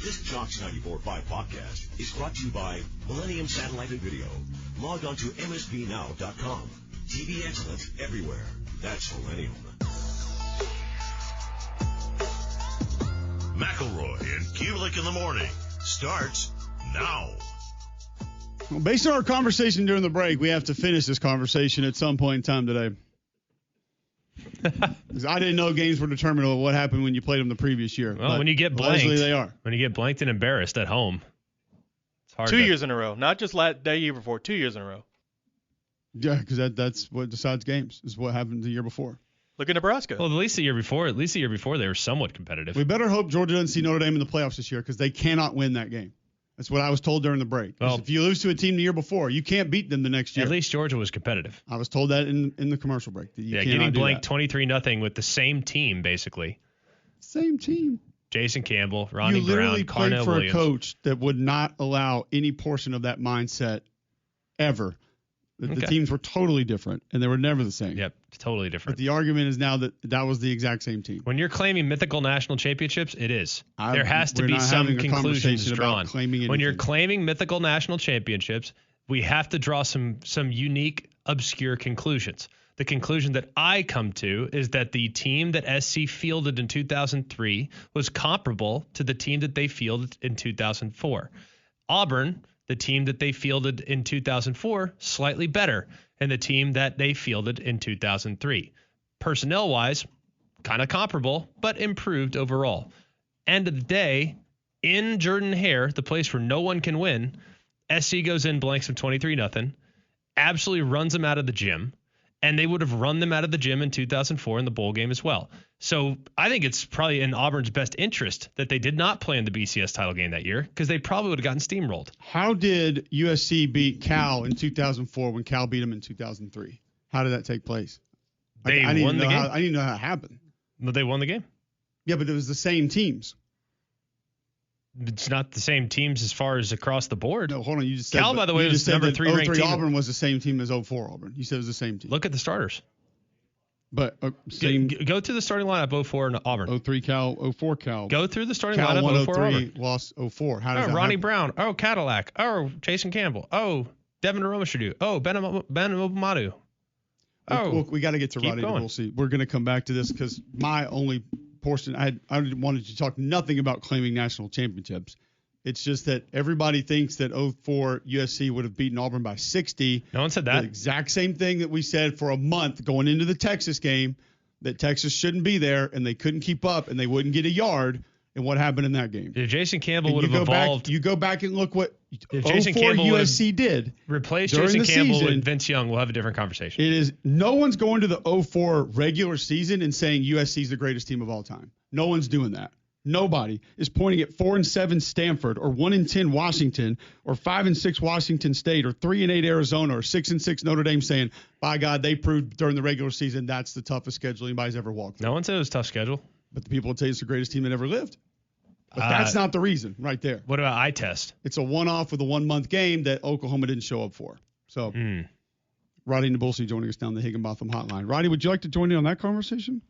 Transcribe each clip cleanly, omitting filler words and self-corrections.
This Jocks 94.5 podcast is brought to you by Millennium Satellite and Video. Log on to msbnow.com. TV excellence everywhere. That's Millennium. McElroy and Cubelic in the morning starts now. Well, based on our conversation during the break, we have to finish this conversation at some point in time today. Because I didn't know games were determined on what happened when you played them the previous year. Well, when you get blanked, they are. When you get blanked and embarrassed at home, it's hard. 2 years in a row, not just the year before. 2 years in a row. Yeah, because that's what decides games. Is what happened the year before. Look at Nebraska. Well, at least the year before they were somewhat competitive. We better hope Georgia doesn't see Notre Dame in the playoffs this year because they cannot win that game. That's what I was told during the break. Well, if you lose to a team the year before, you can't beat them the next year. At least Georgia was competitive. I was told that in the commercial break. That you getting blanked 23-0 with the same team, basically. Same team. Jason Campbell, Ronnie Brown, You literally played Carnell for Williams. A coach that would not allow any portion of that mindset ever. The teams were totally different, and they were never the same. Yep, totally different. But the argument is now that was the exact same team. When you're claiming mythical national championships, it is. There has to be some conclusions drawn. When you're claiming mythical national championships, we have to draw some unique, obscure conclusions. The conclusion that I come to is that the team that SC fielded in 2003 was comparable to the team that they fielded in 2004. Auburn, the team that they fielded in 2004, slightly better than the team that they fielded in 2003. Personnel-wise, kind of comparable, but improved overall. End of the day, in Jordan-Hare, the place where no one can win, SC goes in, blanks them 23-0, absolutely runs them out of the gym, and they would have run them out of the gym in 2004 in the bowl game as well. So I think it's probably in Auburn's best interest that they did not play in the BCS title game that year because they probably would have gotten steamrolled. How did USC beat Cal in 2004 when Cal beat them in 2003? How did that take place? They won the game. I didn't know how it happened. But they won the game. Yeah, but it was the same teams. It's not the same teams as far as across the board. No, hold on. You just said Cal, by the way, was number 3 ranked team. Auburn was the same team as 04 Auburn. You said it was the same team. Look at the starters. But same. Go to the starting lineup 04 and Auburn. 03 Cal, 04 Cal. Go through the starting Cal lineup 04 Auburn. Lost 04. How does that Ronnie happen? Brown. Oh, Cadillac. Oh, Jason Campbell. Oh, Devin Aromashudu. Oh, Ben Obamadu. Oh, we got to get to Radi Nabulsi. We're going to come back to this because my only portion, I wanted to talk nothing about claiming national championships. It's just that everybody thinks that 04 USC would have beaten Auburn by 60. No one said that. The exact same thing that we said for a month going into the Texas game, that Texas shouldn't be there and they couldn't keep up and they wouldn't get a yard. And what happened in that game? If Jason Campbell would have evolved. You go back and look what if Jason 04 Campbell USC did. Replace Jason Campbell with Vince Young, we'll have a different conversation. It is no one's going to the 04 regular season and saying USC is the greatest team of all time. No one's doing that. Nobody is pointing at 4-7 Stanford or 1-10 Washington or 5-6 Washington State or 3-8 Arizona or 6-6 Notre Dame saying, by God, they proved during the regular season that's the toughest schedule anybody's ever walked through. No one said it was a tough schedule. But the people will tell you it's the greatest team that ever lived. But that's not the reason right there. What about eye test? It's a one-off with a 1-month game that Oklahoma didn't show up for. So, Radi Nabulsi joining us down the Higginbotham hotline. Radi, would you like to join in on that conversation?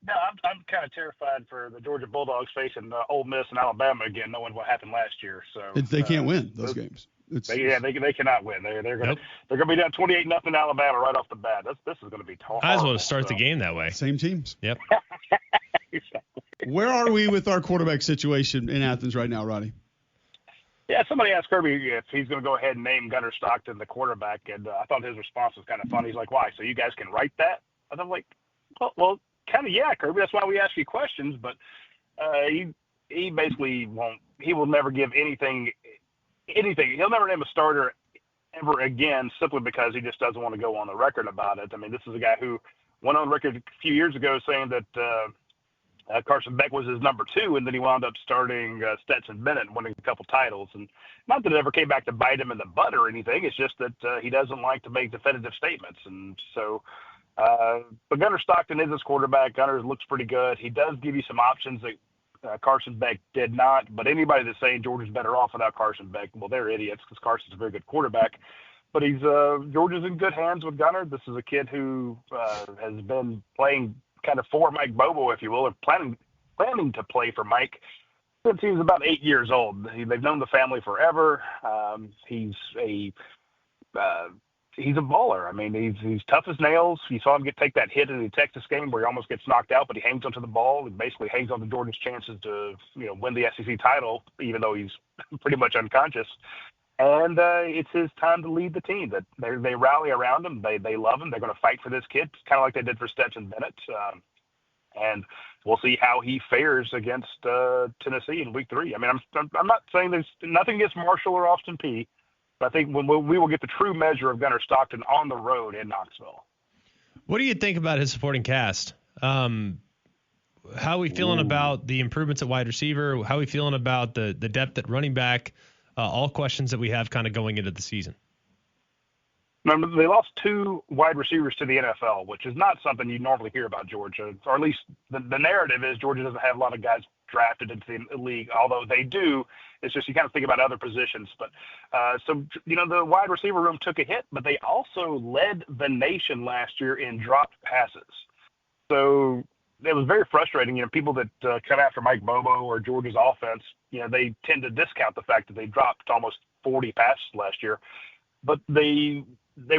No, I'm kind of terrified for the Georgia Bulldogs facing Ole Miss and Alabama again, knowing what happened last year. So they can't win those games. They cannot win. They're going to be down 28-0 Alabama right off the bat. This is going to be tough. I just want to start the game that way. Same teams. Yep. Where are we with our quarterback situation in Athens right now, Roddy? Yeah, somebody asked Kirby if he's going to go ahead and name Gunner Stockton the quarterback, and I thought his response was kind of funny. He's like, "Why? So you guys can write that?" And I'm like, "Well, kind of, yeah, Kirby. That's why we ask you questions." But he basically won't. He will never give anything. He'll never name a starter ever again, simply because he just doesn't want to go on the record about it. I mean, this is a guy who went on record a few years ago saying that Carson Beck was his number 2, and then he wound up starting Stetson Bennett, winning a couple titles. And not that it ever came back to bite him in the butt or anything. It's just that he doesn't like to make definitive statements. And so, but Gunner Stockton is his quarterback. Gunner looks pretty good. He does give you some options that Carson Beck did not. But anybody that's saying Georgia's better off without Carson Beck, well, they're idiots, because Carson's a very good quarterback. But Georgia's in good hands with Gunner. This is a kid who has been playing kind of for Mike Bobo, if you will, or planning to play for Mike since he was about 8 years old. They've known the family forever. He's a baller. I mean, he's tough as nails. You saw him take that hit in the Texas game where he almost gets knocked out, but he hangs onto the ball. He basically hangs on to Georgia's chances to win the SEC title, even though he's pretty much unconscious. And it's his time to lead the team. That they rally around him. They love him. They're going to fight for this kid, kind of like they did for Stetson Bennett. And we'll see how he fares against Tennessee in Week 3. I mean, I'm not saying there's nothing against Marshall or Austin Peay, but I think we will get the true measure of Gunner Stockton on the road in Knoxville. What do you think about his supporting cast? How are we feeling about the improvements at wide receiver? How are we feeling about the depth at running back? All questions that we have kind of going into the season. Remember, they lost 2 wide receivers to the NFL, which is not something you normally hear about Georgia, or at least the narrative is Georgia doesn't have a lot of guys drafted into the league, although they do. It's just you kind of think about other positions. But the wide receiver room took a hit, but they also led the nation last year in dropped passes. So it was very frustrating. People that come after Mike Bobo or Georgia's offense, they tend to discount the fact that they dropped almost 40 passes last year. But they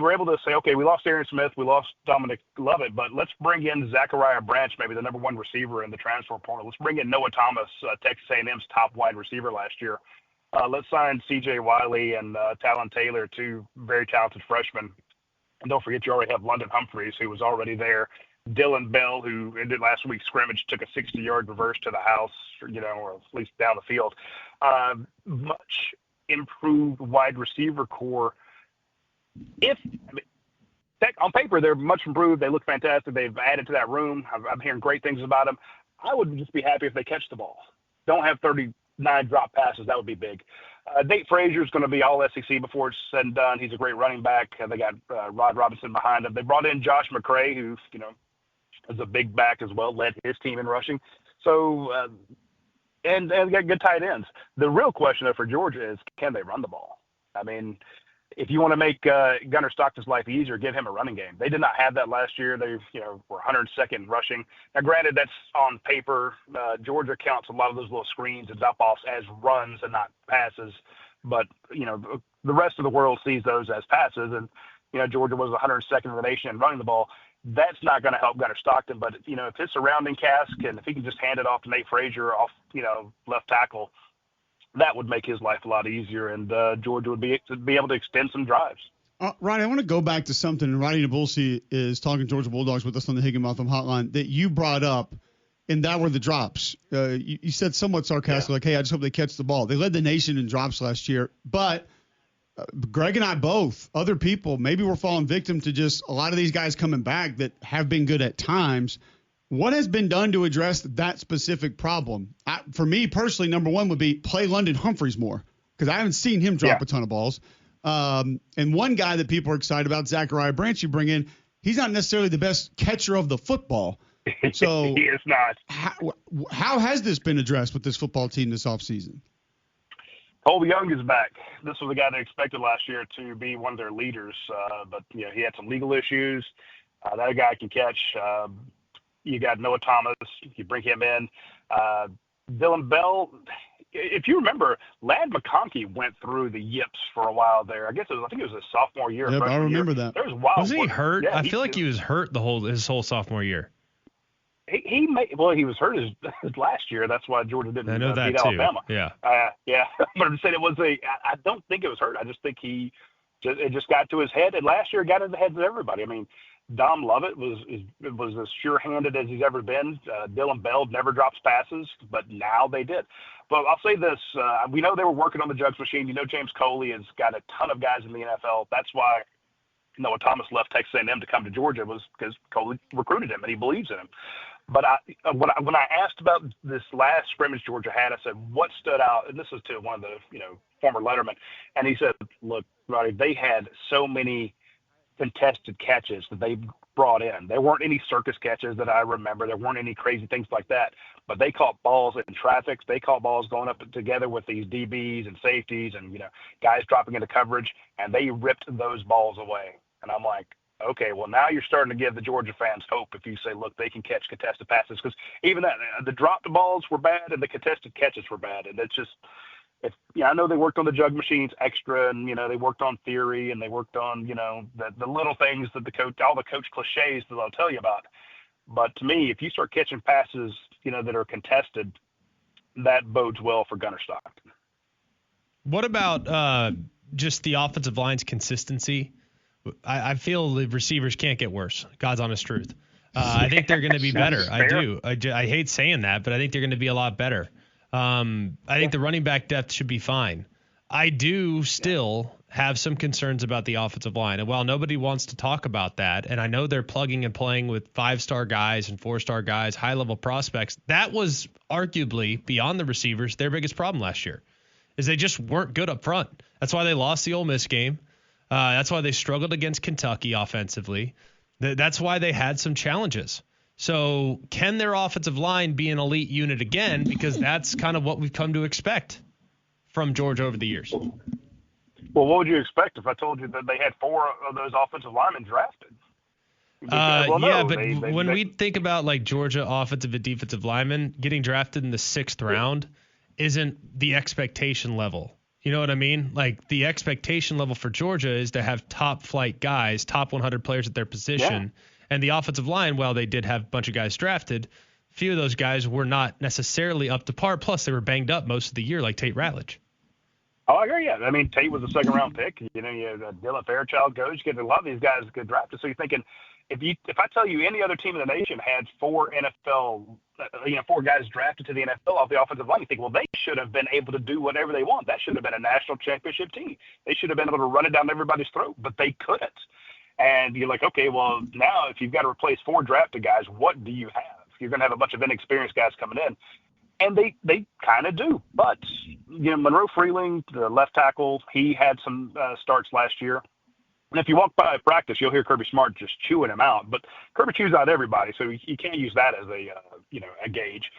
were able to say, okay, we lost Aaron Smith, we lost Dominic Lovett, but let's bring in Zachariah Branch, maybe the number 1 receiver in the transfer portal. Let's bring in Noah Thomas, Texas A&M's top wide receiver last year. Let's sign C.J. Wiley and Talon Taylor, 2 very talented freshmen. And don't forget, you already have London Humphreys, who was already there. Dylan Bell, who ended last week's scrimmage, took a 60-yard reverse to the house, or at least down the field. Much improved wide receiver core. On paper, they're much improved. They look fantastic. They've added to that room. I'm hearing great things about them. I would just be happy if they catch the ball. Don't have 39 drop passes. That would be big. Nate Frazier is going to be all SEC before it's said and done. He's a great running back. They got Rod Robinson behind him. They brought in Josh McCray, who, is a big back as well, led his team in rushing. So, and they got good tight ends. The real question, though, for Georgia is, can they run the ball? I mean, if you want to make Gunner Stockton's life easier, give him a running game. They did not have that last year. They, were 102nd rushing. Now, granted, that's on paper. Georgia counts a lot of those little screens and dump-offs as runs and not passes. But, the rest of the world sees those as passes. And, Georgia was 102nd in the nation in running the ball. That's not going to help Gunner Stockton. But, if his surrounding cast if he can just hand it off to Nate Frazier off, left tackle, that would make his life a lot easier, and Georgia would be able to extend some drives. Roddy, I want to go back to something. Radi Nabulsi is talking Georgia Bulldogs with us on the Higginbotham hotline that you brought up, and that were the drops. You said somewhat sarcastic, like, hey, I just hope they catch the ball. They led the nation in drops last year, but Greg and I both, other people, maybe we're falling victim to just a lot of these guys coming back that have been good at times. What has been done to address that specific problem? For me personally, number one would be play London Humphreys more, because I haven't seen him drop a ton of balls. And one guy that people are excited about, Zachariah Branch, you bring in, he's not necessarily the best catcher of the football. So he is not. How has this been addressed with this football team this offseason? Cole Young is back. This was the guy they expected last year to be one of their leaders, but he had some legal issues. That guy can catch. You got Noah Thomas. You bring him in. Dylan Bell. If you remember, Ladd McConkey went through the yips for a while there. I think it was his sophomore year. Yep, I remember that. There was wild. Was he hurt? Yeah, I feel like he was hurt his whole sophomore year. He was hurt his last year. That's why Georgia didn't beat Alabama. Yeah. Yeah. But I'm saying I don't think it was hurt. I just think it just got to his head. And last year it got in the heads of everybody. I mean, Dom Lovett was as sure-handed as he's ever been. Dylan Bell never drops passes, but now they did. But I'll say this. We know they were working on the jugs machine. James Coley has got a ton of guys in the NFL. That's why Noah Thomas left Texas A&M to come to Georgia, was because Coley recruited him and he believes in him. But when I asked about this last scrimmage Georgia had, I said, what stood out? And this is to one of the former lettermen. And he said, look, Roddy, they had so many contested catches that they brought in. There weren't any circus catches that I remember. There weren't any crazy things like that. But they caught balls in traffic. They caught balls going up together with these DBs and safeties and guys dropping into coverage, and they ripped those balls away. And I'm like, okay, well, now you're starting to give the Georgia fans hope if you say, look, they can catch contested passes. Because even that, the dropped balls were bad and the contested catches were bad. And it's just, I know they worked on the jug machines extra, and, they worked on theory, and they worked on, the little things that all the coach cliches that I'll tell you about. But to me, if you start catching passes, that are contested, that bodes well for Gunner Stockton. What about just the offensive line's consistency? I feel the receivers can't get worse. God's honest truth. I think they're going to be better. I do. I hate saying that, but I think they're going to be a lot better. I think the running back depth should be fine. I do still have some concerns about the offensive line. And while nobody wants to talk about that, and I know they're plugging and playing with 5-star guys and 4-star guys, high-level prospects, that was arguably, beyond the receivers, their biggest problem last year, is they just weren't good up front. That's why they lost the Ole Miss game. That's why they struggled against Kentucky offensively. That's why they had some challenges. So can their offensive line be an elite unit again? Because that's kind of what we've come to expect from Georgia over the years. Well, what would you expect if I told you that they had 4 of those offensive linemen drafted? When we think about like Georgia offensive and defensive linemen getting drafted in the 6th round isn't the expectation level. You know what I mean? Like the expectation level for Georgia is to have top flight guys, top 100 players at their position. Yeah. And the offensive line, while they did have a bunch of guys drafted, few of those guys were not necessarily up to par. Plus, they were banged up most of the year, like Tate Ratledge. Oh, I agree. Yeah, I mean, Tate was a 2nd-round pick. You had Dylan Fairchild goes. You get a lot of these guys get drafted. So you're thinking, if I tell you any other team in the nation had 4 guys drafted to the NFL off the offensive line, you think, well, they should have been able to do whatever they want. That should have been a national championship team. They should have been able to run it down everybody's throat, but they couldn't. And you're like, okay, well, now if you've got to replace 4 drafted guys, what do you have? You're going to have a bunch of inexperienced guys coming in. And they kind of do. But, Monroe Freeling, the left tackle, he had some starts last year. And if you walk by practice, you'll hear Kirby Smart just chewing him out. But Kirby chews out everybody, so you can't use that as a gauge.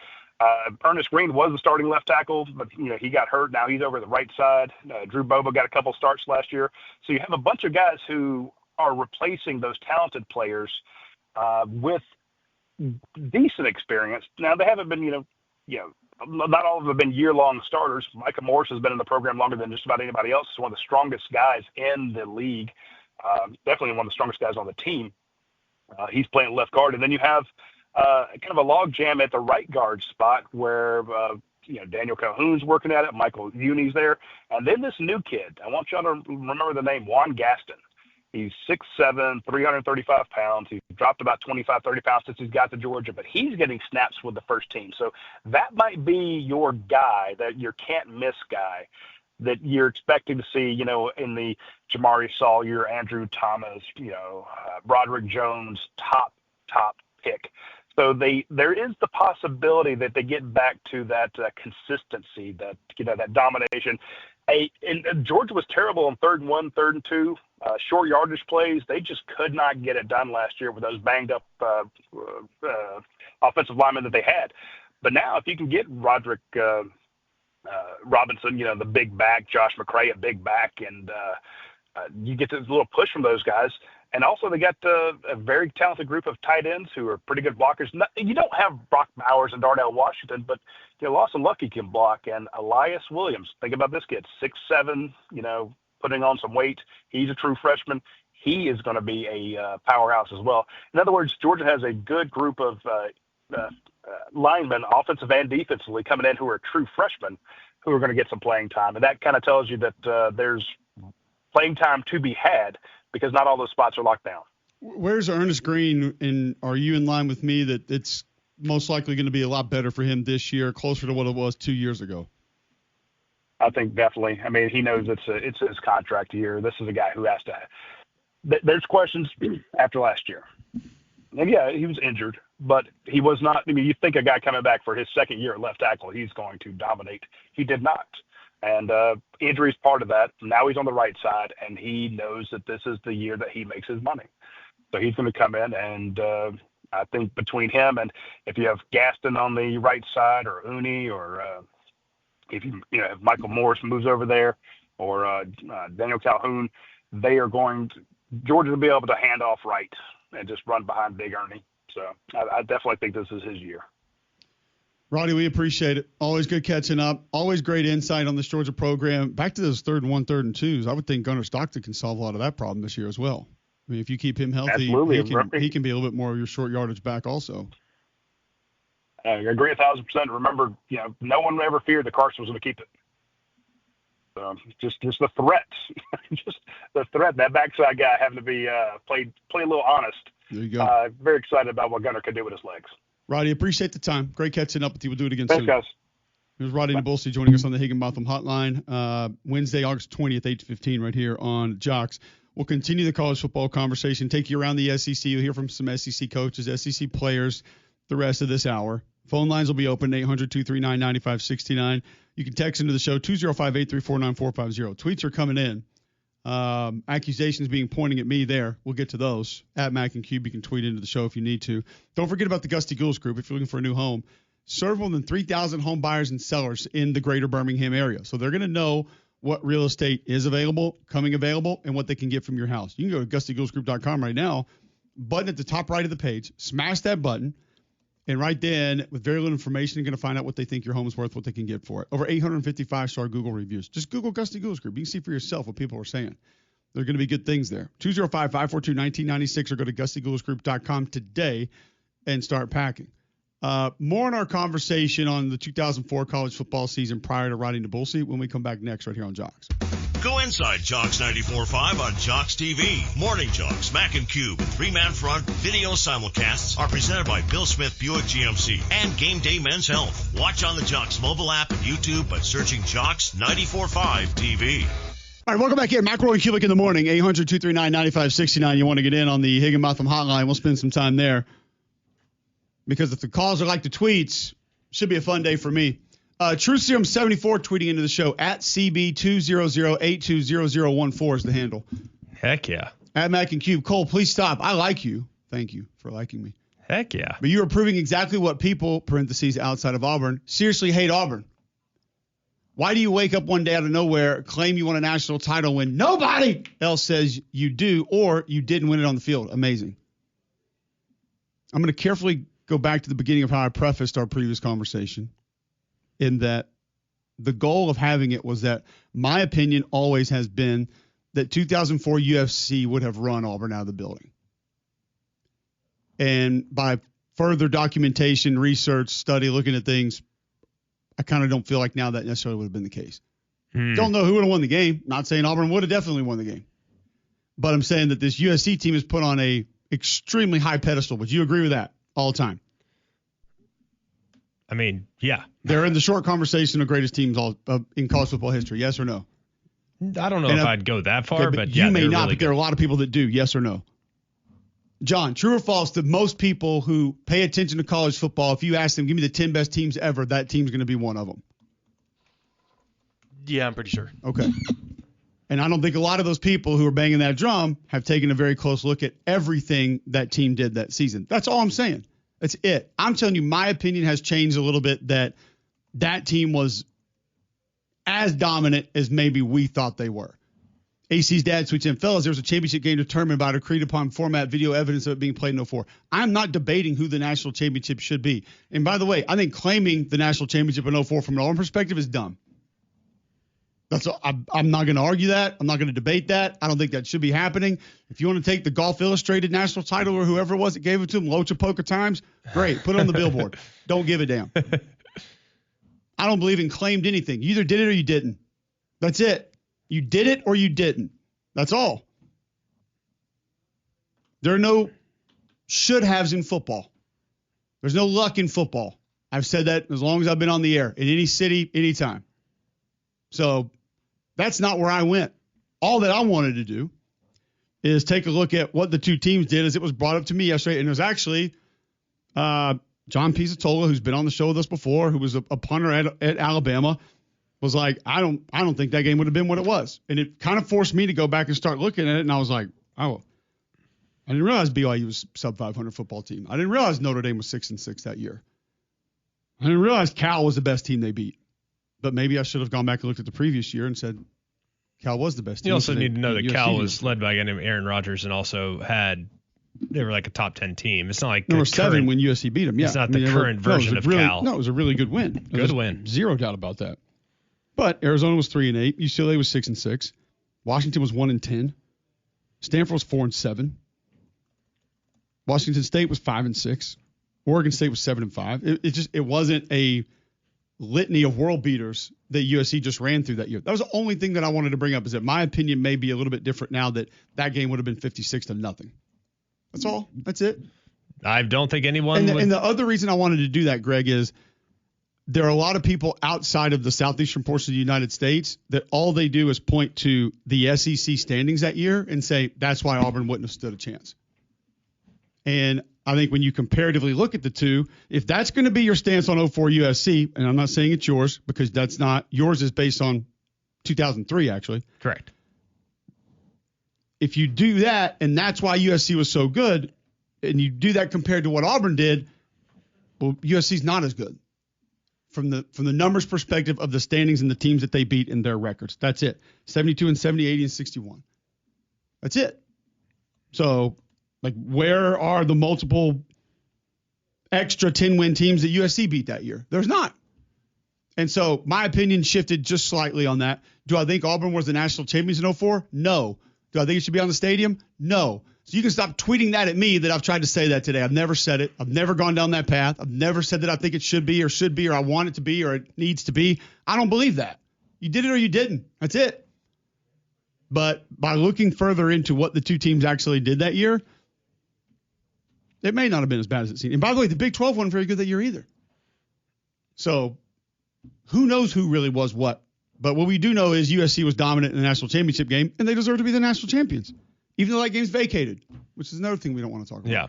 Ernest Green was the starting left tackle, but, he got hurt. Now he's over the right side. Drew Boba got a couple starts last year. So you have a bunch of guys who are replacing those talented players with decent experience. Now, they haven't been, not all of them have been year-long starters. Micah Morris has been in the program longer than just about anybody else. He's one of the strongest guys in the league, definitely one of the strongest guys on the team. He's playing left guard. And then you have kind of a log jam at the right guard spot where, Daniel Calhoun's working at it. Michael Uni's there. And then this new kid, I want y'all to remember the name, Juan Gaston. He's 6'7", 335 pounds. He's dropped about 25, 30 pounds since he's got to Georgia, but he's getting snaps with the first team. So that might be your guy, that your can't-miss guy that you're expecting to see, in the Jamari Sawyer, Andrew Thomas, Roderick Jones, top pick. So there is the possibility that they get back to that consistency, that domination. And Georgia was terrible on 3rd and 1, 3rd and 2, short yardage plays. They just could not get it done last year with those banged up offensive linemen that they had. But now, if you can get Roderick Robinson, the big back, Josh McCray, a big back, and you get this little push from those guys. And also, they got a very talented group of tight ends who are pretty good blockers. You don't have Brock Bowers and Darnell Washington, but Lawson Lucky can block. And Elias Williams, think about this kid, 6'7", putting on some weight. He's a true freshman. He is going to be a powerhouse as well. In other words, Georgia has a good group of linemen, offensive and defensively, coming in who are true freshmen who are going to get some playing time. And that kind of tells you that there's playing time to be had, because not all those spots are locked down. Where's Ernest Green, and are you in line with me that it's most likely going to be a lot better for him this year, closer to what it was 2 years ago? I think definitely. I mean, he knows it's his contract year. This is a guy who has to – there's questions after last year. And, yeah, he was injured, but he was not – I mean, you think a guy coming back for his 2nd year at left tackle, he's going to dominate. He did not. And injury is part of that. Now he's on the right side, and he knows that this is the year that he makes his money. So he's going to come in, and I think between him and if you have Gaston on the right side, or Uni, or if if Michael Morris moves over there, or Daniel Calhoun, they are going Georgia will be able to hand off right and just run behind Big Ernie. So I definitely think this is his year. Radi, we appreciate it. Always good catching up. Always great insight on this Georgia program. Back to those 3rd and 1, 3rd and 2s. I would think Gunner Stockton can solve a lot of that problem this year as well. I mean, if you keep him healthy, he can be a little bit more of your short yardage back also. I agree 1,000%. Remember, no one ever feared that Carson was going to keep it. Just the threat, just the threat. That backside guy having to be play a little honest. There you go. Very excited about what Gunner can do with his legs. Radi, appreciate the time. Great catching up with you. We'll do it again soon. Thanks, guys. Here's Radi Nabulsi joining us on the Higginbotham Hotline. Wednesday, August 20th, 8 to 15, right here on Jocks. We'll continue the college football conversation, take you around the SEC. You'll hear from some SEC coaches, SEC players the rest of this hour. Phone lines will be open, 800-239-9569. You can text into the show, 205-834-9450. Tweets are coming in. Accusations being pointing at me there. We'll get to those. At Mac and Cube, you can tweet into the show if you need to. Don't forget about the Gusty Gouls Group if you're looking for a new home. Serve more than 3,000 home buyers and sellers in the greater Birmingham area. So they're going to know what real estate is available, coming available, and what they can get from your house. You can go to GustyGoulsGroup.com right now, button at the top right of the page, smash that button, and right then, with very little information, you're going to find out what they think your home is worth, what they can get for it. Over 855-star Google reviews. Just Google Gusty Gouls Group. You can see for yourself what people are saying. There are going to be good things there. 205-542-1996 or go to GustyGoulsGroup.com today and start packing. More on our conversation on the 2004 college football season prior to Radi Nabulsi when we come back next right here on Jocks. Go inside Jocks 94.5 on Jocks TV. Morning Jocks, Mac and Cube, 3-man front video simulcasts are presented by Bill Smith Buick GMC and Game Day Men's Health. Watch on the Jocks mobile app and YouTube by searching Jocks 94.5 TV. All right, welcome back here. McElroy Cubelic in the morning, 800-239-9569. You want to get in on the Higginbotham hotline, we'll spend some time there. Because if the calls are like the tweets, should be a fun day for me. True Serum 74 tweeting into the show at CB200820014 is the handle. Heck yeah. At Mac and Cube. Cole, please stop. I like you. Thank you for liking me. Heck yeah. But you are proving exactly what people, parentheses, outside of Auburn, seriously hate Auburn. Why do you wake up one day out of nowhere, claim you won a national title when nobody else says you do or you didn't win it on the field? Amazing. I'm going to carefully go back to the beginning of how I prefaced our previous conversation, in that the goal of having it was that my opinion always has been that 2004 UFC would have run Auburn out of the building. And by further documentation, research, study, looking at things, I kind of don't feel like now that necessarily would have been the case. Don't know who would have won the game. Not saying Auburn would have definitely won the game. But I'm saying that this USC team is put on a extremely high pedestal. Would you agree with that all the time? I mean, yeah. They're in the short conversation of greatest teams all in college football history. Yes or no? I don't know if I'd go that far, but yeah, you may not. Really but there are a lot of people that do. Yes or no? John, true or false? That most people who pay attention to college football, if you ask them, give me the 10 best teams ever, that team's going to be one of them. Yeah, I'm pretty sure. Okay. And I don't think a lot of those people who are banging that drum have taken a very close look at everything that team did that season. That's all I'm saying. That's it. I'm telling you, my opinion has changed a little bit that team was as dominant as maybe we thought they were. AC's dad tweets in, fellas, there was a championship game determined by agreed upon format, video evidence of it being played in 04. I'm not debating who the national championship should be. And by the way, I think claiming the national championship in 04 from an Auburn perspective is dumb. I'm not going to argue that. I'm not going to debate that. I don't think that should be happening. If you want to take the Golf Illustrated national title or whoever it was that gave it to him, Locha Poker Times, great. Put it on the billboard. Don't give a damn. I don't believe in claimed anything. You either did it or you didn't. That's it. You did it or you didn't. That's all. There are no should-haves in football. There's no luck in football. I've said that as long as I've been on the air, in any city, anytime. So that's not where I went. All that I wanted to do is take a look at what the two teams did as it was brought up to me yesterday. And it was actually John Pizzatola, who's been on the show with us before, who was a punter at Alabama, was like, I don't think that game would have been what it was. And it kind of forced me to go back and start looking at it. And I was like, oh, I didn't realize BYU was a sub-500 football team. I didn't realize Notre Dame was 6-6 that year. I didn't realize Cal was the best team they beat. But maybe I should have gone back and looked at the previous year and said, Cal was the best team. You also need to know that Cal was led by a guy named Aaron Rodgers and also they were like a top 10 team. It's not like number 7 when USC beat them. Yeah, it's not the current version of Cal. No, it was a really good win. Good win. Zero doubt about that. But Arizona was 3-8. UCLA was 6-6. Washington was 1-10. Stanford was 4-7. Washington State was 5-6. Oregon State was 7-5. It wasn't a litany of world beaters that USC just ran through that year. That was the only thing that I wanted to bring up, is that my opinion may be a little bit different now that game would have been 56-0. That's all. That's it. I don't think anyone and the other reason I wanted to do that, Greg, is there are a lot of people outside of the southeastern portion of the United States that all they do is point to the SEC standings that year and say that's why Auburn wouldn't have stood a chance. And I think when you comparatively look at the two, if that's going to be your stance on 04 USC, and I'm not saying it's yours because that's not – yours is based on 2003 actually. Correct. If you do that and that's why USC was so good and you do that compared to what Auburn did, well, USC's not as good from the numbers perspective of the standings and the teams that they beat in their records. That's it. 72 70, 80 61. That's it. So – like, where are the multiple extra 10-win teams that USC beat that year? There's not. And so my opinion shifted just slightly on that. Do I think Auburn was the national champions in 04? No. Do I think it should be on the stadium? No. So you can stop tweeting that at me that I've tried to say that today. I've never said it. I've never gone down that path. I've never said that I think it should be or I want it to be or it needs to be. I don't believe that. You did it or you didn't. That's it. But by looking further into what the two teams actually did that year, it may not have been as bad as it seemed. And by the way, the Big 12 wasn't very good that year either. So who knows who really was what. But what we do know is USC was dominant in the national championship game, and they deserve to be the national champions, even though that game's vacated, which is another thing we don't want to talk about. Yeah.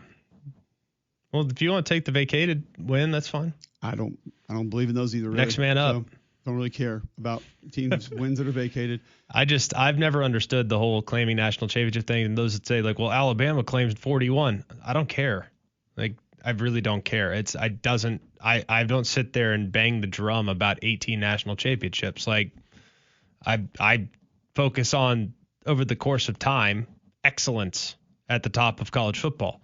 Well, if you want to take the vacated win, that's fine. I don't believe in those either. Really. Next man up. So don't really care about teams' wins that are vacated. I've never understood the whole claiming national championship thing. And those that say like, well, Alabama claims 41. I don't care. Like, I really don't care. I don't sit there and bang the drum about 18 national championships. Like, I focus on, over the course of time, excellence at the top of college football.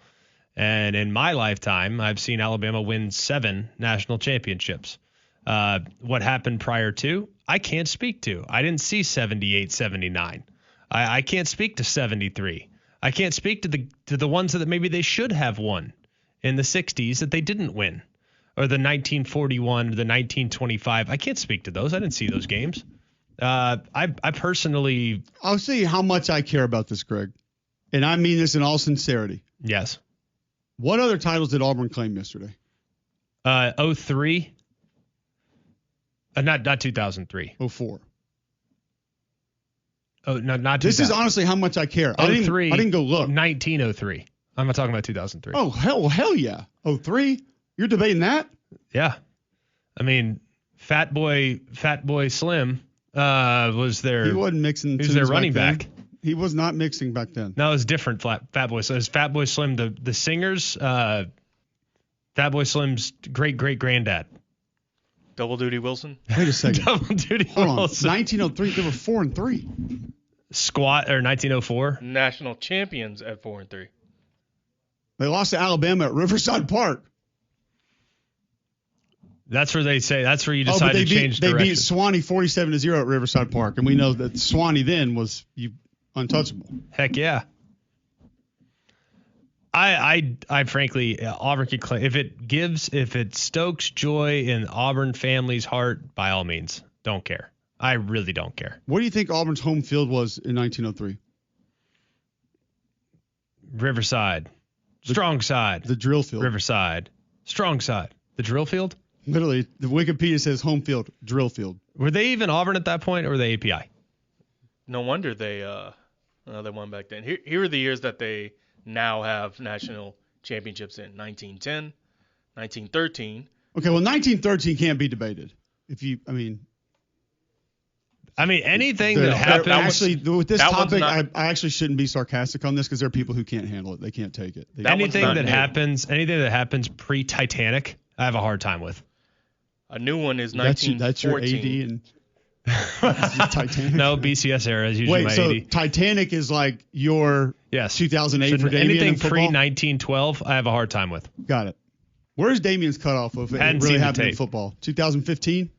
And in my lifetime, I've seen Alabama win 7 national championships. What happened prior to, I can't speak to. I didn't see 78, 79. I can't speak to 73. I can't speak to the ones that maybe they should have won in the 60s that they didn't win, or the 1941, the 1925. I can't speak to those. I didn't see those games. I personally, I'll see how much I care about this, Greg, and I mean this in all sincerity. Yes. What other titles did Auburn claim yesterday? 03. Not 2003. 04. Oh, no, not 2000. This is honestly how much I care. 03. I didn't go look. 1903. I'm not talking about 2003. Oh, hell yeah. 03? You're debating that? Yeah. I mean, Fat Boy Slim was their. He wasn't mixing. He was their running back. He was not mixing back then. No, it was different. Fat Boy. So it was Fat Boy Slim, the singers. Fat Boy Slim's great granddad. Double Duty Wilson. Wait a second. Double Duty Hold Wilson. On. 1903. They were 4-3. Squat or 1904. National champions at 4-3. They lost to Alabama at Riverside Park. That's where they say. That's where you decide to change direction. They beat Swanee 47-0 at Riverside Park, and we know that Swanee then was untouchable. Heck yeah. I frankly, Auburn could claim if it stokes joy in Auburn family's heart, by all means, don't care. I really don't care. What do you think Auburn's home field was in 1903? Riverside. Strong side. The drill field. Riverside. Strong side. The drill field? Literally, the Wikipedia says home field, drill field. Were they even Auburn at that point, or were they API? No wonder they won back then. Here are the years that they now have national championships in: 1910, 1913. Okay, well, 1913 can't be debated. Anything that happens. Actually, with this topic, I actually shouldn't be sarcastic on this because there are people who can't handle it. They can't take it. Anything that happens pre-Titanic, I have a hard time with. A new one is 1914. That's your AD and Titanic? No, BCS era is usually my 80. So Titanic is like your 2008 so for Damien anything in football? pre-1912, I have a hard time with. Got it. Where's Damien's cutoff of it really happened in football? 2015?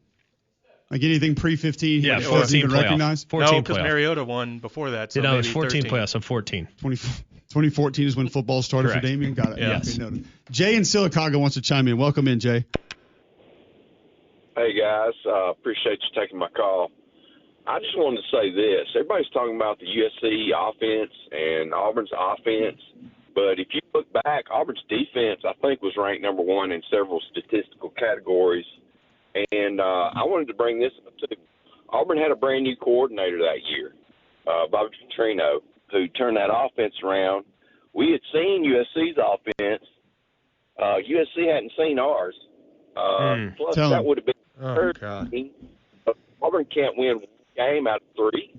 Like anything pre-15? Yeah, 14 even recognized? 14 no, because Mariota won before that. So it was 14 13. playoffs, so 14. 2014 is when football started for Damien? Got it. Yes. Okay, noted. Jay in Sylacauga wants to chime in. Welcome in, Jay. Hey, guys. Appreciate you taking my call. I just wanted to say this. Everybody's talking about the USC offense and Auburn's offense, but if you look back, Auburn's defense, I think, was ranked number one in several statistical categories. And I wanted to bring this up, too. Auburn had a brand-new coordinator that year, Bobby Petrino, who turned that offense around. We had seen USC's offense. USC hadn't seen ours. Plus, that would have been Auburn can't win one game out of 3.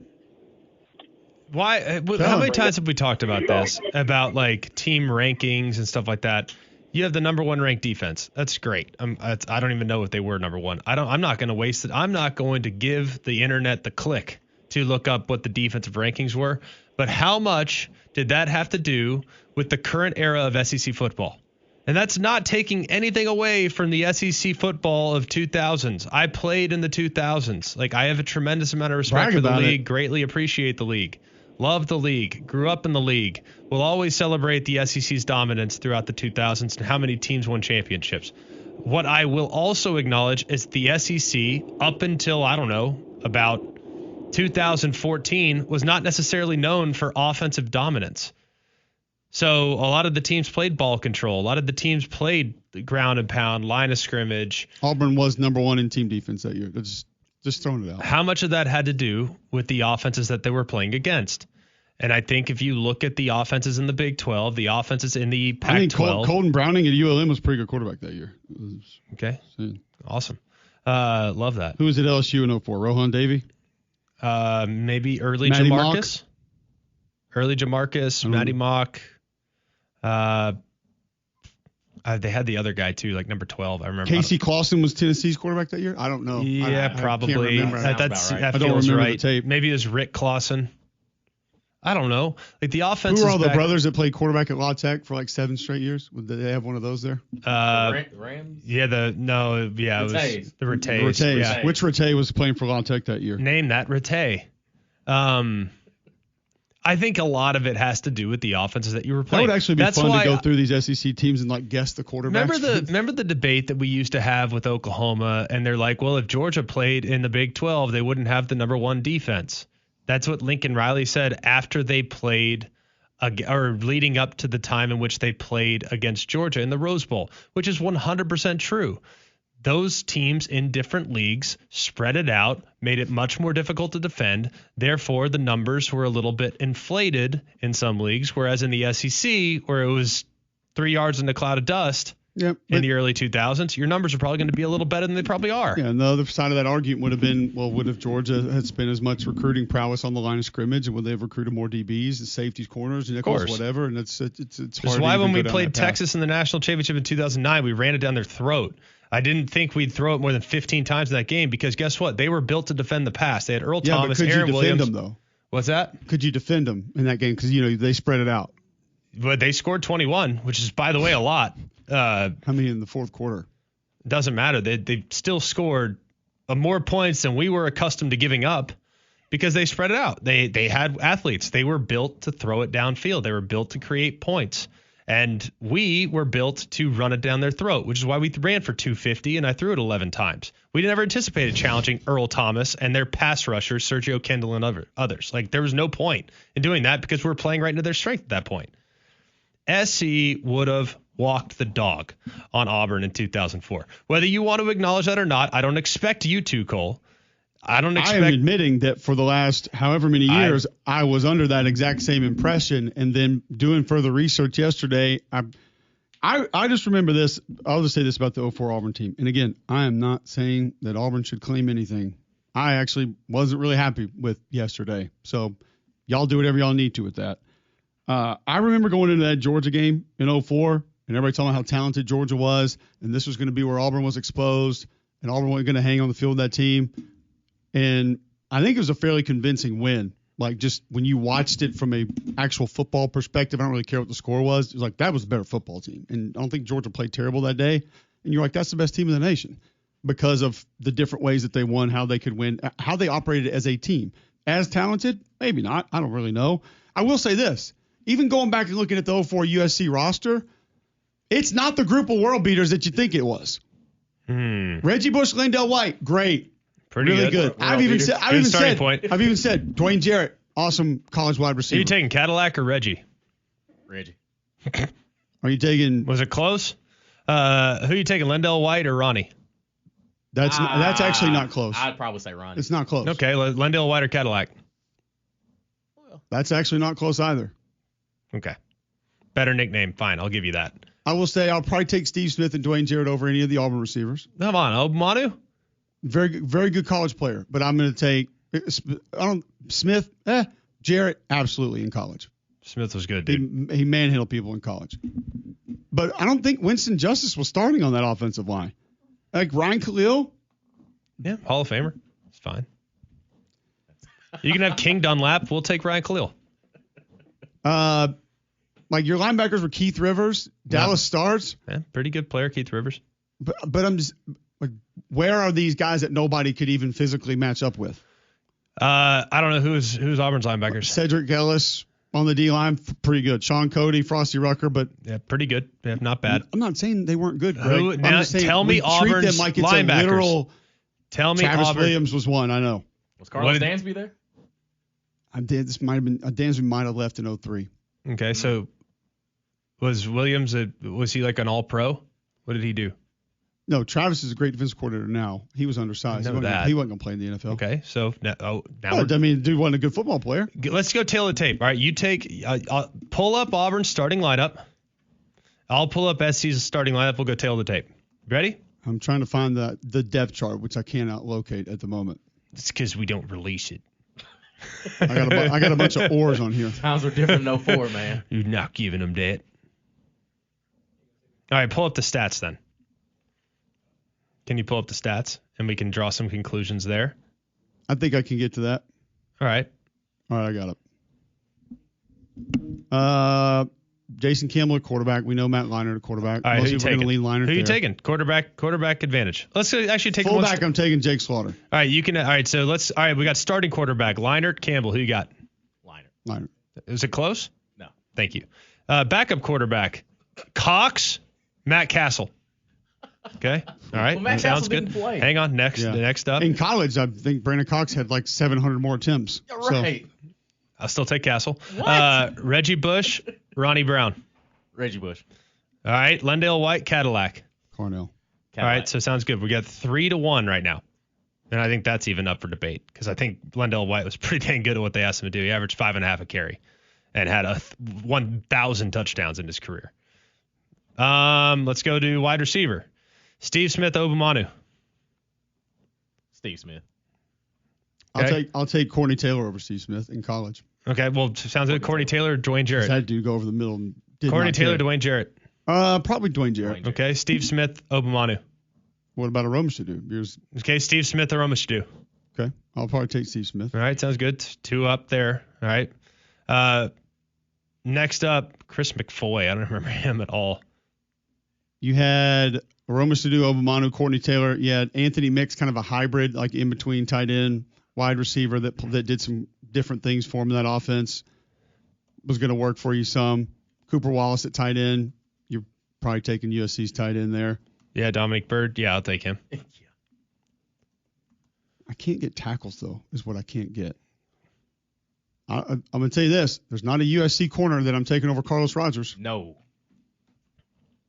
Why? How many times have we talked about this? About like team rankings and stuff like that. You have the number 1 ranked defense. That's great. I don't even know if they were number 1. I'm not going to waste it. I'm not going to give the internet the click to look up what the defensive rankings were. But how much did that have to do with the current era of SEC football? And that's not taking anything away from the SEC football of 2000s. I played in the 2000s. Like, I have a tremendous amount of respect for the league, greatly appreciate the league. Love the league, grew up in the league, will always celebrate the SEC's dominance throughout the 2000s and how many teams won championships. What I will also acknowledge is the SEC, up until, I don't know, about 2014, was not necessarily known for offensive dominance. So a lot of the teams played ball control. A lot of the teams played ground and pound, line of scrimmage. Auburn was number 1 in team defense that year. Just throwing it out. How much of that had to do with the offenses that they were playing against? And I think if you look at the offenses in the Big 12, the offenses in the Pac-12. I think Colton Browning at ULM was a pretty good quarterback that year. Okay. Awesome. Love that. Who was at LSU in 04? Rohan Davey? Maybe early Matty Jamarcus. Mock? Early Jamarcus, Matty Mock. They had the other guy too, like number 12. I remember. Casey Clausen was Tennessee's quarterback that year. I don't know. Yeah, probably. That feels right. Maybe it was Rick Clausen. I don't know. Like the offense. Who were all the brothers that played quarterback at La Tech for like 7 straight years? Did they have one of those there? The Rams. Yeah, it was the Rattays. Yeah. Which Rattay was playing for La Tech that year? Name that Rattay. I think a lot of it has to do with the offenses that you were playing. That would actually be fun to go through these SEC teams and like guess the quarterbacks. Remember the debate that we used to have with Oklahoma, and they're like, well, if Georgia played in the Big 12, they wouldn't have the number 1 defense. That's what Lincoln Riley said after they played, or leading up to the time in which they played against Georgia in the Rose Bowl, which is 100% true. Those teams in different leagues spread it out, made it much more difficult to defend. Therefore, the numbers were a little bit inflated in some leagues, whereas in the SEC, where it was 3 yards in a cloud of dust in the early 2000s, your numbers are probably going to be a little better than they probably are. Yeah, and the other side of that argument would have been, well, would have Georgia had spent as much recruiting prowess on the line of scrimmage, and would they have recruited more DBs and safeties, corners, nickels, whatever? And it's hard. That's why when we played Texas in the national championship in 2009, we ran it down their throat. I didn't think we'd throw it more than 15 times in that game because guess what? They were built to defend the pass. They had Earl Thomas, Aaron Williams. Could you defend them, though? What's that? Could you defend them in that game? Because, they spread it out. But they scored 21, which is, by the way, a lot. How many in the fourth quarter? Doesn't matter. They still scored more points than we were accustomed to giving up because they spread it out. They had athletes. They were built to throw it downfield. They were built to create points. And we were built to run it down their throat, which is why we ran for 250 and I threw it 11 times. We never anticipated challenging Earl Thomas and their pass rushers, Sergio Kendall and others. Like, there was no point in doing that because we were playing right into their strength at that point. SC would have walked the dog on Auburn in 2004. Whether you want to acknowledge that or not, I don't expect you to, Cole. I am admitting that for the last however many years, I was under that exact same impression. And then doing further research yesterday, I just remember this. I'll just say this about the 04 Auburn team. And again, I am not saying that Auburn should claim anything. I actually wasn't really happy with yesterday. So y'all do whatever y'all need to with that. I remember going into that Georgia game in 04 and everybody talking about how talented Georgia was. And this was going to be where Auburn was exposed and Auburn wasn't going to hang on the field with that team. And I think it was a fairly convincing win. Like, just when you watched it from a actual football perspective, I don't really care what the score was. It was like, that was a better football team. And I don't think Georgia played terrible that day. And you're like, that's the best team in the nation because of the different ways that they won, how they could win, how they operated as a team. As talented? Maybe not. I don't really know. I will say this. Even going back and looking at the 04 USC roster, it's not the group of world beaters that you think it was. Reggie Bush, Lindell White, great. Pretty really good. I've even said Dwayne Jarrett, awesome college wide receiver. Are you taking Cadillac or Reggie? Reggie. Are you taking? Was it close? Who are you taking, Lindell White or Ronnie? That's actually not close. I'd probably say Ronnie. It's not close. Okay, Lindell White or Cadillac? That's actually not close either. Okay. Better nickname. Fine, I'll give you that. I will say I'll probably take Steve Smith and Dwayne Jarrett over any of the Auburn receivers. Come on, Obumanu? Very good college player, but I'm going to take Smith. Jarrett absolutely in college. Smith was good, dude. He manhandled people in college, but I don't think Winston Justice was starting on that offensive line. Like Ryan Khalil. Yeah, Hall of Famer. It's fine. You can have King Dunlap. We'll take Ryan Khalil. Like your linebackers were Keith Rivers, Dallas Stars. Yeah, pretty good player, Keith Rivers. But I'm just like, where are these guys that nobody could even physically match up with? I don't know who's Auburn's linebackers. Cedric Ellis on the D line, pretty good. Sean Cody, Frosty Rucker, but yeah, pretty good. Yeah, not bad. I'm not saying they weren't good, Greg. Now, tell me Auburn's treat them like it's linebackers. A literal. Tell me Travis Auburn. Williams was one. I know. Was Carlos Dansby there? This might have been Dansby might have left in 2003. Okay, so was Williams was he like an all-pro? What did he do? No, Travis is a great defensive coordinator now. He was undersized. He wasn't going to play in the NFL. Okay, so now dude wasn't a good football player. Let's go tail the tape. All right, you take pull up Auburn's starting lineup. I'll pull up SC's starting lineup. We'll go tail the tape. Ready? I'm trying to find the depth chart, which I cannot locate at the moment. It's because we don't release it. I got a bunch of oars on here. Times are different in 04, man. You're not giving them that. All right, pull up the stats then. Can you pull up the stats and we can draw some conclusions there? I think I can get to that. All right, I got it. Jason Campbell at quarterback. We know Matt Leinart at quarterback. All right, who you taking? Who are you taking? Quarterback advantage. Let's actually take fullback. I'm taking Jake Slaughter. All right, you can. All right, so let's. All right, we got starting quarterback Leinart, Campbell. Who you got? Leinart. Is it close? No. Thank you. Backup quarterback Cox, Matt Castle. Okay. All right. Well, Matt Sounds Castle good. didn't play. Hang on. Next up. In college, I think Brandon Cox had like 700 more attempts. Right. So, I'll still take Castle. What? Reggie Bush, Ronnie Brown. Reggie Bush. All right. Lindell White, Cadillac. Cornell. All right. So sounds good. We got 3-1 right now. And I think that's even up for debate because I think Lindell White was pretty dang good at what they asked him to do. He averaged 5.5 a carry and had 1,000 touchdowns in his career. Let's go to wide receiver. Steve Smith, Obumanu. Steve Smith. Okay. I'll take Courtney Taylor over Steve Smith in college. Okay, well, sounds good. Courtney Taylor, Dwayne Jarrett. That dude go over the middle. And Courtney Taylor, Dwayne Jarrett. Probably Dwayne Jarrett. Okay, Steve Smith, Obumanu. What about Aroma Shadu? Okay, Steve Smith, Aroma Shadu. Okay, I'll probably take Steve Smith. All right, sounds good. 2 up there. All right. Next up, Chris McFoy. I don't remember him at all. You had Aroma Shadu, Obumanu, Courtney Taylor. You had Anthony Mix, kind of a hybrid, like in between tight end, wide receiver that did some different things for him in that offense. Was going to work for you some. Cooper Wallace at tight end. You're probably taking USC's tight end there. Yeah, Dominic Byrd. Yeah, I'll take him. I can't get tackles, though, is what I can't get. I'm going to tell you this. There's not a USC corner that I'm taking over Carlos Rogers. No.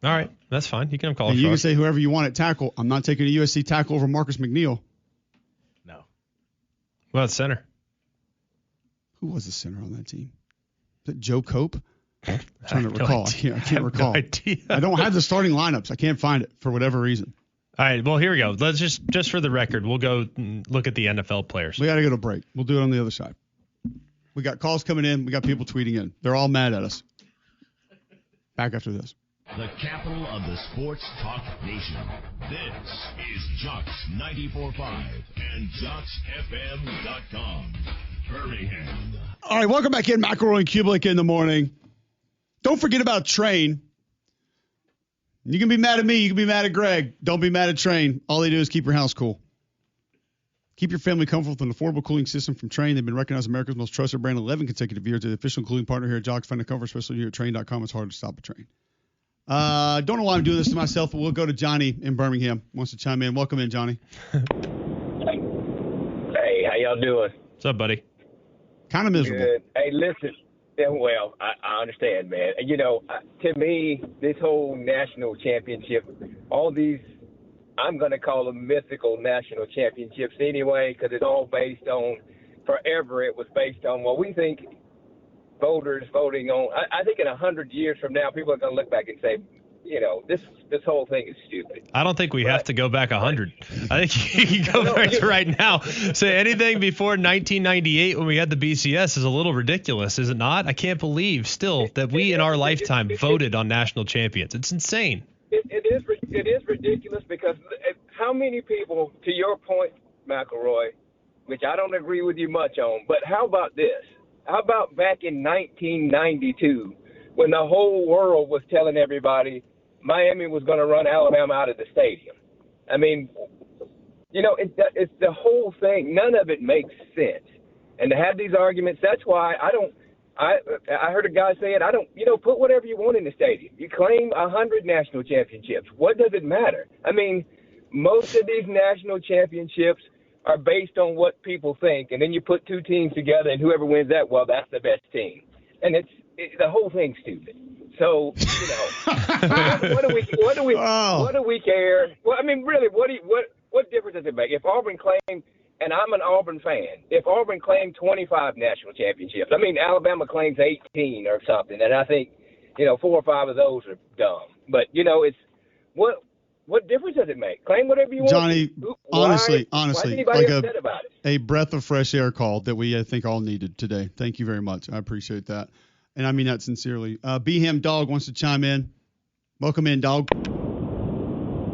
All right, that's fine. You can have Carlos Rogers. You can say whoever you want at tackle. I'm not taking a USC tackle over Marcus McNeil. No. Well, it's center. Who was the center on that team? Is it Joe Cope? I'm trying to no recall. Idea. I can't recall. No idea. I don't have the starting lineups. I can't find it for whatever reason. All right, well, here we go. Let's just for the record, we'll go look at the NFL players. We got to go to break. We'll do it on the other side. We got calls coming in. We got people tweeting in. They're all mad at us. Back after this. The capital of the sports talk nation. This is Jocks 94.5 and JocksFM.com. Birmingham. All right, welcome back in. McElroy and Cubelic in the morning. Don't forget about Train. You can be mad at me. You can be mad at Greg. Don't be mad at Train. All they do is keep your house cool. Keep your family comfortable with an affordable cooling system from Train. They've been recognized as America's most trusted brand 11 consecutive years. They're the official cooling partner here at Jocks. Find a comfort special here at Train.com. It's hard to stop a Train. Don't know why I'm doing this to myself, but we'll go to Johnny in Birmingham. Wants to chime in. Welcome in, Johnny. Hey, how y'all doing? What's up, buddy? Kind of miserable. Good. Hey, listen. Well, I understand, man. You know, to me, this whole national championship, all these, I'm going to call them mythical national championships anyway, because it's all based on, forever it was based on what we think voters voting on. I think in 100 years from now, people are going to look back and say, you know, this whole thing is stupid. I don't think we have to go back 100. I think you can go back to right now. Say anything before 1998 when we had the BCS is a little ridiculous, is it not? I can't believe still that we in our lifetime voted on national champions. It's insane. It is ridiculous because how many people, to your point, McElroy, which I don't agree with you much on, but how about this? How about back in 1992 when the whole world was telling everybody Miami was going to run Alabama out of the stadium? I mean, you know, it's the whole thing. None of it makes sense. And to have these arguments, that's why I heard a guy say it. Put whatever you want in the stadium. You claim 100 national championships. What does it matter? I mean, most of these national championships are based on what people think, and then you put two teams together, and whoever wins that, well, that's the best team. And the whole thing's stupid. So, you know, what do we care? Well, I mean, really, what difference does it make? If Auburn claimed, and I'm an Auburn fan, if Auburn claimed 25 national championships, I mean, Alabama claims 18 or something, and I think, you know, 4 or 5 of those are dumb. But, you know, it's what difference does it make? Claim whatever you want. Johnny, honestly, like a breath of fresh air call that we, I think, all needed today. Thank you very much. I appreciate that. And I mean that sincerely. Beham Dog wants to chime in. Welcome in, Dog.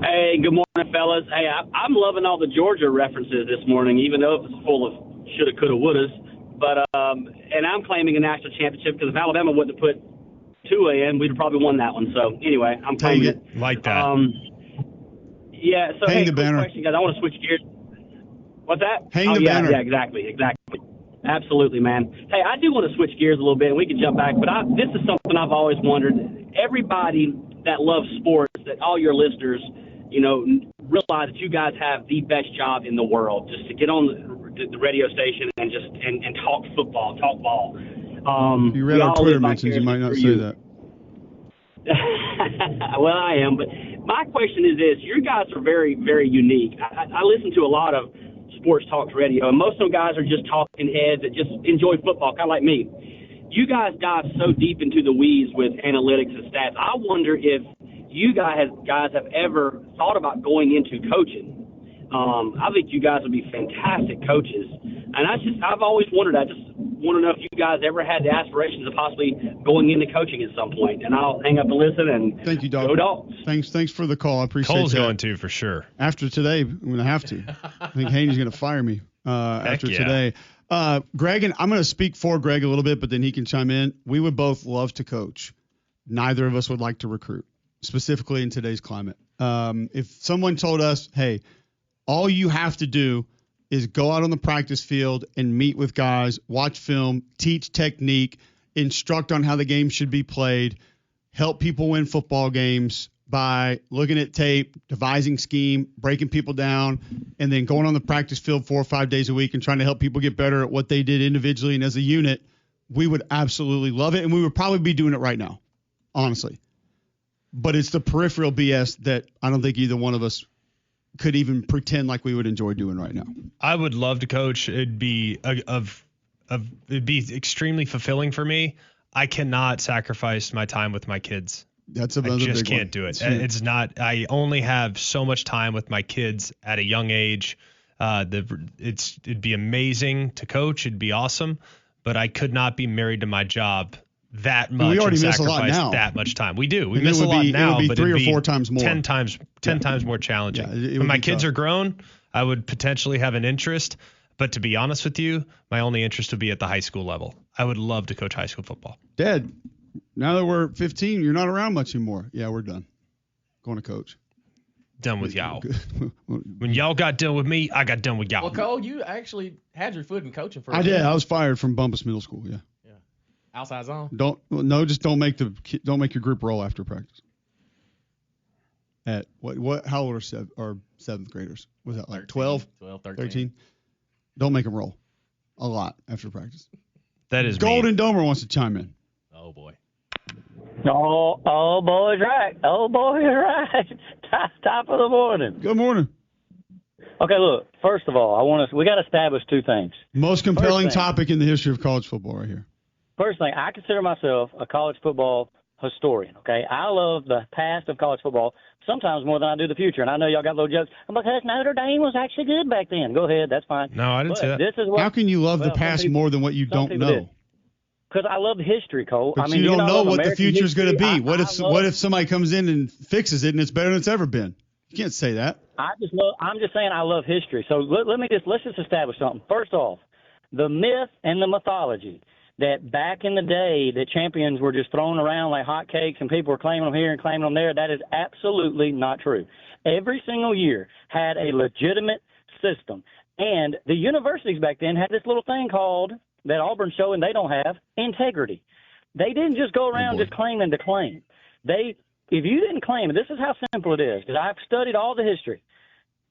Hey, good morning, fellas. Hey, I'm loving all the Georgia references this morning, even though it was full of shoulda, coulda, wouldas. But and I'm claiming a national championship because if Alabama wouldn't have put Tua in, we'd have probably won that one. So anyway, I'm claiming it. Like that. Yeah. So Hang hey, the quick banner. question, guys. I want to switch gears. What's that? Hang the banner. Yeah, exactly. Absolutely, man. Hey, I do want to switch gears a little bit, and we can jump back. But this is something I've always wondered. Everybody that loves sports, that all your listeners, you know, realize that you guys have the best job in the world, just to get on the radio station and just and talk football, talk ball. You read our Twitter mentions, you might not say that. Well, I am, but my question is this. You guys are very, very unique. I listen to a lot of sports talks radio, and most of them guys are just talking heads that just enjoy football, kind of like me. You guys dive so deep into the weeds with analytics and stats. I wonder if you guys have ever thought about going into coaching. I think you guys would be fantastic coaches. And I've always wondered, I just want to know if you guys ever had the aspirations of possibly going into coaching at some point. And I'll hang up and listen. And thank you, Dog. Go Dogs. Thanks for the call. I appreciate it. Cole's going to, for sure. After today, I'm going to have to. I think Haney's going to fire me after today. Greg, and I'm going to speak for Greg a little bit, but then he can chime in. We would both love to coach. Neither of us would like to recruit, specifically in today's climate. If someone told us, hey, all you have to do is go out on the practice field and meet with guys, watch film, teach technique, instruct on how the game should be played, help people win football games by looking at tape, devising scheme, breaking people down, and then going on the practice field 4 or 5 days a week and trying to help people get better at what they did individually and as a unit, we would absolutely love it. And we would probably be doing it right now, honestly. But it's the peripheral BS that I don't think either one of us could even pretend like we would enjoy doing right now. I would love to coach. It'd be it'd be extremely fulfilling for me. I cannot sacrifice my time with my kids. That's another big one. I just can't do it. It's not. I only have so much time with my kids at a young age. It'd be amazing to coach. It'd be awesome, but I could not be married to my job that much. We already and miss a lot now. That much time. We do. We And miss a lot now, it would be but 3 it'd or 4 times more. 10 times more challenging. Yeah, when my kids are grown, I would potentially have an interest. But to be honest with you, my only interest would be at the high school level. I would love to coach high school football. Dad, now that we're 15, you're not around much anymore. Yeah, we're done. Going to coach. Done with y'all. When y'all got done with me, I got done with y'all. Well, Cole, you actually had your foot in coaching for a I did. I was fired from Bumpus Middle School, yeah. Yeah. Outside zone? Just don't make your group roll after practice. At how old are seventh graders? Was that like 12? 12, 13. 13? Don't make them roll a lot after practice. That is Golden mean. Domer wants to chime in. Oh, boy. Oh, boy's right. Oh, boy's right. Top of the morning. Good morning. Okay, look, first of all, we got to establish two things. Most compelling topic in the history of college football right here. First thing, I consider myself a college football historian, okay? I love the past of college football sometimes more than I do the future. And I know y'all got little jokes. Because Notre Dame was actually good back then. Go ahead, that's fine. No, I didn't say that. How can you love the past more than what you don't know? Because I love history, Cole. But you don't know what the future is going to be. What if somebody comes in and fixes it and it's better than it's ever been? You can't say that. I'm just saying I love history. So let's just establish something. First off, the myth and the mythology that back in the day that champions were just thrown around like hotcakes and people were claiming them here and claiming them there, that is absolutely not true. Every single year had a legitimate system. And the universities back then had this little thing called, that Auburn showing they don't have, integrity. They didn't just go around just claiming to claim. If you didn't claim it, this is how simple it is, because I've studied all the history.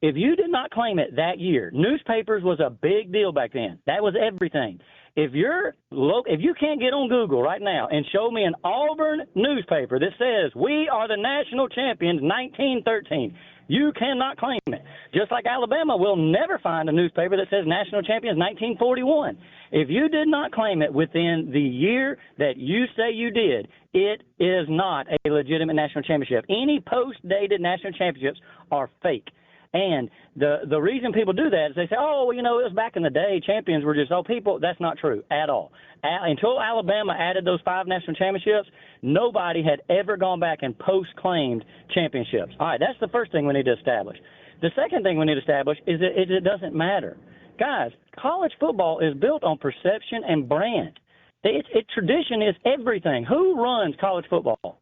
If you did not claim it that year, newspapers was a big deal back then. That was everything. If you can't get on Google right now and show me an Auburn newspaper that says we are the national champions 1913, you cannot claim it. Just like Alabama will never find a newspaper that says national champions 1941. If you did not claim it within the year that you say you did, it is not a legitimate national championship. Any post-dated national championships are fake. And the reason people do that is they say, oh, well, it was back in the day. Champions were just, people. That's not true at all. Until Alabama added those 5 national championships, nobody had ever gone back and post-claimed championships. All right, that's the first thing we need to establish. The second thing we need to establish is that it doesn't matter. Guys, college football is built on perception and brand. Tradition is everything. Who runs college football?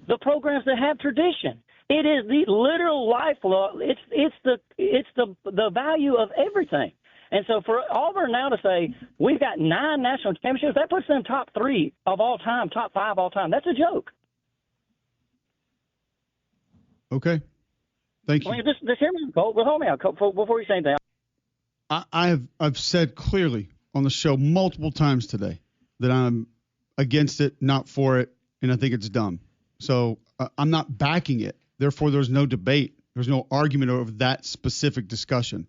The programs that have tradition. It is the literal lifeline. It's the value of everything. And so for Auburn now to say we've got 9 national championships, that puts them top 3 of all time, top 5 all time. That's a joke. Okay. Thank you. Just hear me, Cole. Hold me out before you say anything. I've said clearly on the show multiple times today that I'm against it, not for it, and I think it's dumb. So I'm not backing it. Therefore, there's no debate. There's no argument over that specific discussion.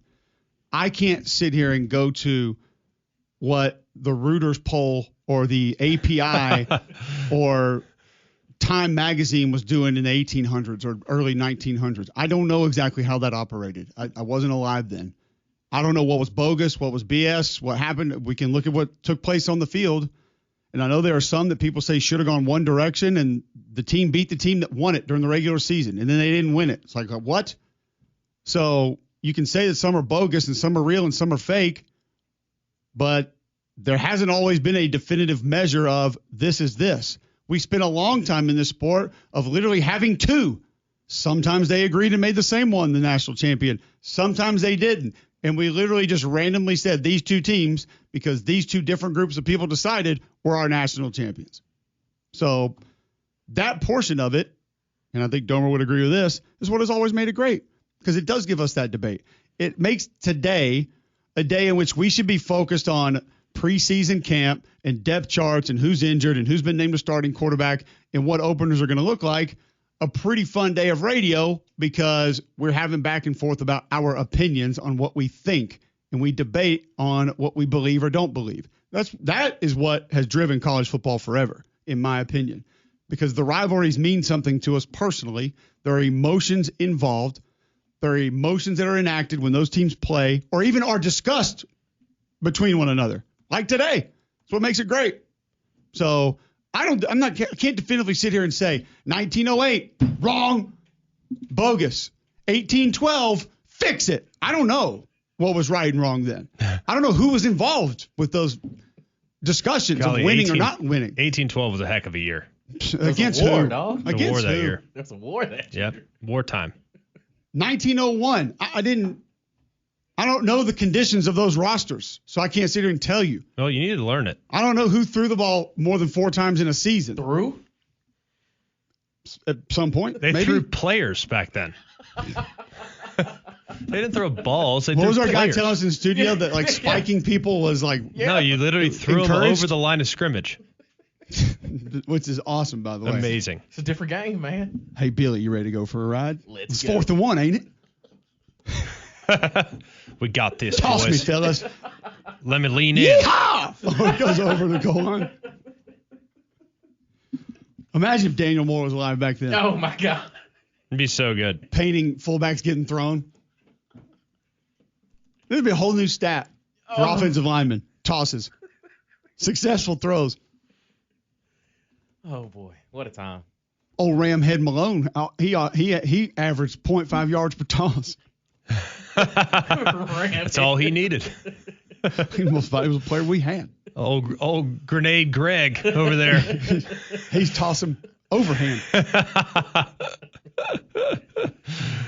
I can't sit here and go to what the Reuters poll or the API or Time Magazine was doing in the 1800s or early 1900s. I don't know exactly how that operated. I wasn't alive then. I don't know what was bogus, what was BS, what happened. We can look at what took place on the field. And I know there are some that people say should have gone one direction, and the team beat the team that won it during the regular season, and then they didn't win it. It's like, what? So you can say that some are bogus and some are real and some are fake, but there hasn't always been a definitive measure of this is this. We spent a long time in this sport of literally having 2. Sometimes they agreed and made the same one the national champion. Sometimes they didn't. And we literally just randomly said these 2 teams, because these 2 different groups of people decided, were our national champions. So that portion of it, and I think Domer would agree with this, is what has always made it great, because it does give us that debate. It makes today a day in which we should be focused on preseason camp and depth charts and who's injured and who's been named a starting quarterback and what openers are going to look like. A pretty fun day of radio, because we're having back and forth about our opinions on what we think, and we debate on what we believe or don't believe. That is what has driven college football forever, in my opinion, because the rivalries mean something to us personally. There are emotions involved. There are emotions that are enacted when those teams play or even are discussed between one another, like today. That's what makes it great. So I can't definitively sit here and say 1908, wrong, bogus. 1812, Fix it. I don't know what was right and wrong then. I don't know who was involved with those discussions of winning or not winning. 1812 was a heck of a year. Against war, who? Dog. Against war that who? year. There's a war that year. Yep. Wartime. 1901. I don't know the conditions of those rosters, so I can't sit here and tell you. Well, you need to learn it. I don't know who threw the ball more than 4 times in a season. Threw? At some point, They maybe. threw players back then. They didn't throw balls. What was our players. guy telling us in the studio that like spiking people was like? No, you literally threw them over the line of scrimmage. Which is awesome, by the way. Amazing. It's a different game, man. Hey, Billy, you ready to go for a ride? Let's it's go. 4th and 1, ain't it? We got this, Toss boys. me, fellas. Let me lean in. Yeehaw! Oh, it goes over the goal line. Imagine if Daniel Moore was alive back then. Oh, my God. It'd be so good. Painting fullbacks getting thrown. There'd be a whole new stat for offensive linemen. Tosses. Successful throws. Oh, boy. What a time. Old Ramhead Malone, he averaged 0.5 yards per toss. That's all he needed. He was a player we had. Old Grenade Greg over there. He's tossing overhand.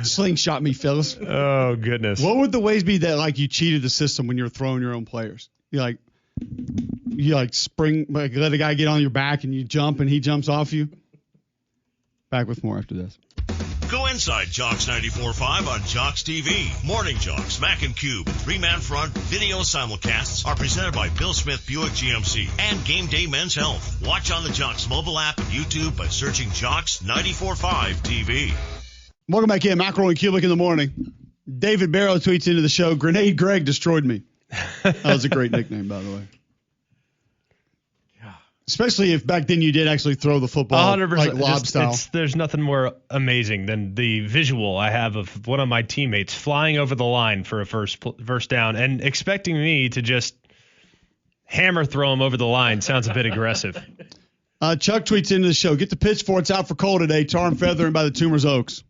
Slingshot me, fellas. Oh, goodness. What would the ways be that like you cheated the system when you're throwing your own players? You spring, like let a guy get on your back and you jump and he jumps off you. Back with more after this. Go inside Jocks 94.5 on Jocks TV. Morning Jocks, Mac and Cube, 3-man front video simulcasts are presented by Bill Smith Buick GMC and Game Day Men's Health. Watch on the Jocks mobile app and YouTube by searching Jocks 94.5 TV. Welcome back in. McElroy Cubelic in the morning. David Barrow tweets into the show, Grenade Greg destroyed me. That was a great nickname, by the way. Especially if back then you did actually throw the football 100%, like lob style. There's nothing more amazing than the visual I have of one of my teammates flying over the line for a first down and expecting me to just hammer throw him over the line. Sounds a bit aggressive. Chuck tweets into the show, get the pitchforks out for Cole today, tar and feathering by the Tumors Oaks.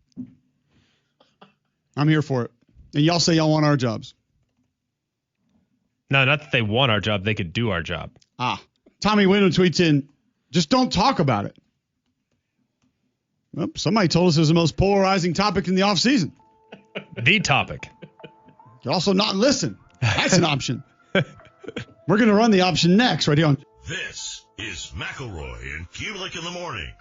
I'm here for it. And y'all say y'all want our jobs. No, not that they want our job. They could do our job. Tommy Wyndham tweets in, just don't talk about it. Well, somebody told us it was the most polarizing topic in the offseason. The topic. You also not listen. That's an option. We're going to run the option next right here on. This is McElroy and Cubelic in the morning.